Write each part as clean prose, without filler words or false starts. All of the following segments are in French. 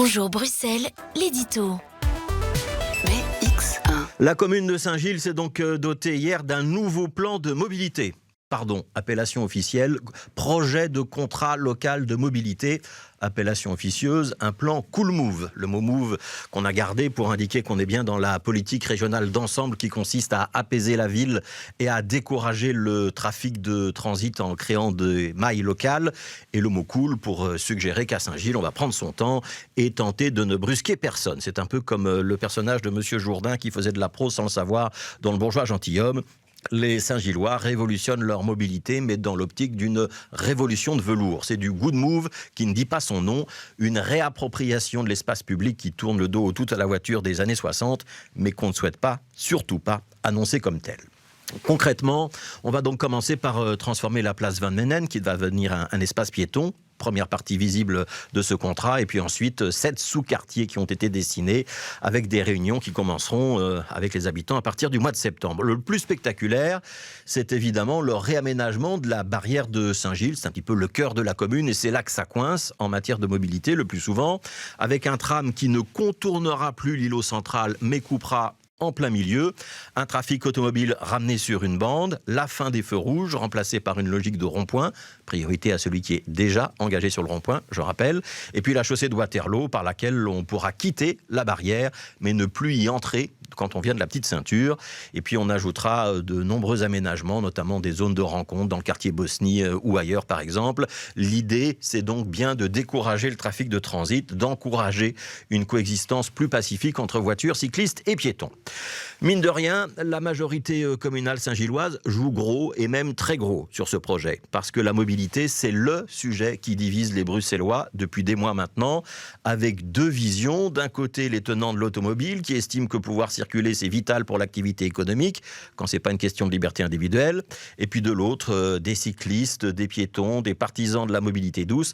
Bonjour Bruxelles, l'édito. BX1. La commune de Saint-Gilles s'est donc dotée hier d'un nouveau plan de mobilité. Appellation officielle, projet de contrat local de mobilité. Appellation officieuse, un plan Cool Move. Le mot move qu'on a gardé pour indiquer qu'on est bien dans la politique régionale d'ensemble qui consiste à apaiser la ville et à décourager le trafic de transit en créant des mailles locales. Et le mot cool pour suggérer qu'à Saint-Gilles, on va prendre son temps et tenter de ne brusquer personne. C'est un peu comme le personnage de Monsieur Jourdain qui faisait de la prose sans le savoir dans Le Bourgeois Gentilhomme. Les Saint-Gillois révolutionnent leur mobilité, mais dans l'optique d'une révolution de velours. C'est du good move qui ne dit pas son nom, une réappropriation de l'espace public qui tourne le dos au tout à la voiture des années 60, mais qu'on ne souhaite pas, surtout pas, annoncer comme tel. Concrètement, on va donc commencer par transformer la place Van Menen, qui va devenir un espace piéton. Première partie visible de ce contrat, et puis ensuite 7 sous-quartiers qui ont été dessinés avec des réunions qui commenceront avec les habitants à partir du mois de septembre. Le plus spectaculaire, c'est évidemment le réaménagement de la barrière de Saint-Gilles. C'est un petit peu le cœur de la commune et c'est là que ça coince en matière de mobilité le plus souvent, avec un tram qui ne contournera plus l'îlot central mais coupera en plein milieu, un trafic automobile ramené sur une bande, la fin des feux rouges remplacée par une logique de rond-point, priorité à celui qui est déjà engagé sur le rond-point, je rappelle, et puis la chaussée de Waterloo par laquelle on pourra quitter la barrière mais ne plus y entrer quand on vient de la petite ceinture. Et puis on ajoutera de nombreux aménagements, notamment des zones de rencontre dans le quartier Bosnie ou ailleurs par exemple. L'idée, c'est donc bien de décourager le trafic de transit, d'encourager une coexistence plus pacifique entre voitures, cyclistes et piétons. Mine de rien, la majorité communale saint-gilloise joue gros et même très gros sur ce projet, parce que la mobilité, c'est le sujet qui divise les Bruxellois depuis des mois maintenant, avec deux visions. D'un côté, les tenants de l'automobile qui estiment que pouvoir circuler, c'est vital pour l'activité économique, quand c'est pas une question de liberté individuelle. Et puis de l'autre, des cyclistes, des piétons, des partisans de la mobilité douce,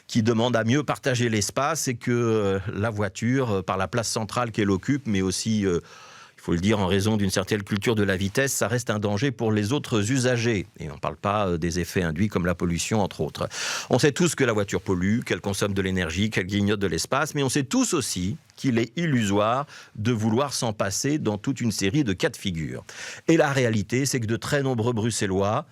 qui demandent à mieux partager l'espace et que la voiture, par la place centrale qu'elle occupe, mais aussi... il faut le dire, en raison d'une certaine culture de la vitesse, ça reste un danger pour les autres usagers. Et on ne parle pas des effets induits comme la pollution, entre autres. On sait tous que la voiture pollue, qu'elle consomme de l'énergie, qu'elle grignote de l'espace, mais on sait tous aussi qu'il est illusoire de vouloir s'en passer dans toute une série de cas de figure. Et la réalité, c'est que de très nombreux Bruxellois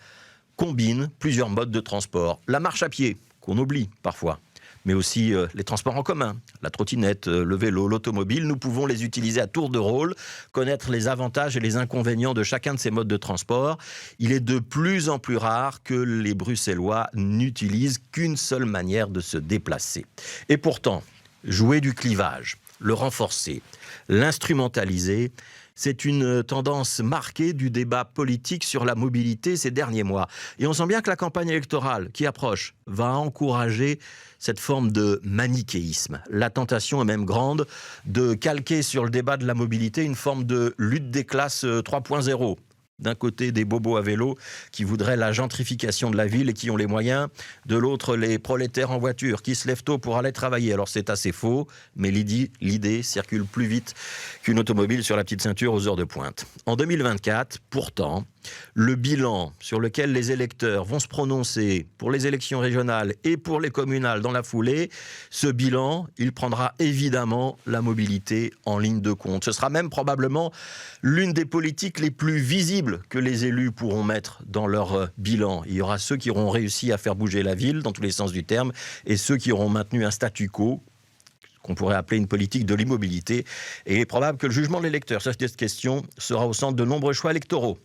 combinent plusieurs modes de transport. La marche à pied, qu'on oublie parfois, mais aussi les transports en commun, la trottinette, le vélo, l'automobile. Nous pouvons les utiliser à tour de rôle, connaître les avantages et les inconvénients de chacun de ces modes de transport. Il est de plus en plus rare que les Bruxellois n'utilisent qu'une seule manière de se déplacer. Et pourtant, jouer du clivage, le renforcer, l'instrumentaliser, c'est une tendance marquée du débat politique sur la mobilité ces derniers mois. Et on sent bien que la campagne électorale qui approche va encourager cette forme de manichéisme. La tentation est même grande de calquer sur le débat de la mobilité une forme de lutte des classes 3.0. D'un côté, des bobos à vélo qui voudraient la gentrification de la ville et qui ont les moyens. De l'autre, les prolétaires en voiture qui se lèvent tôt pour aller travailler. Alors c'est assez faux, mais l'idée circule plus vite qu'une automobile sur la petite ceinture aux heures de pointe. En 2024, pourtant, le bilan sur lequel les électeurs vont se prononcer pour les élections régionales et pour les communales dans la foulée, ce bilan, il prendra évidemment la mobilité en ligne de compte. Ce sera même probablement l'une des politiques les plus visibles que les élus pourront mettre dans leur bilan. Il y aura ceux qui auront réussi à faire bouger la ville, dans tous les sens du terme, et ceux qui auront maintenu un statu quo, qu'on pourrait appeler une politique de l'immobilité. Et il est probable que le jugement de l'électeur sur cette question sera au centre de nombreux choix électoraux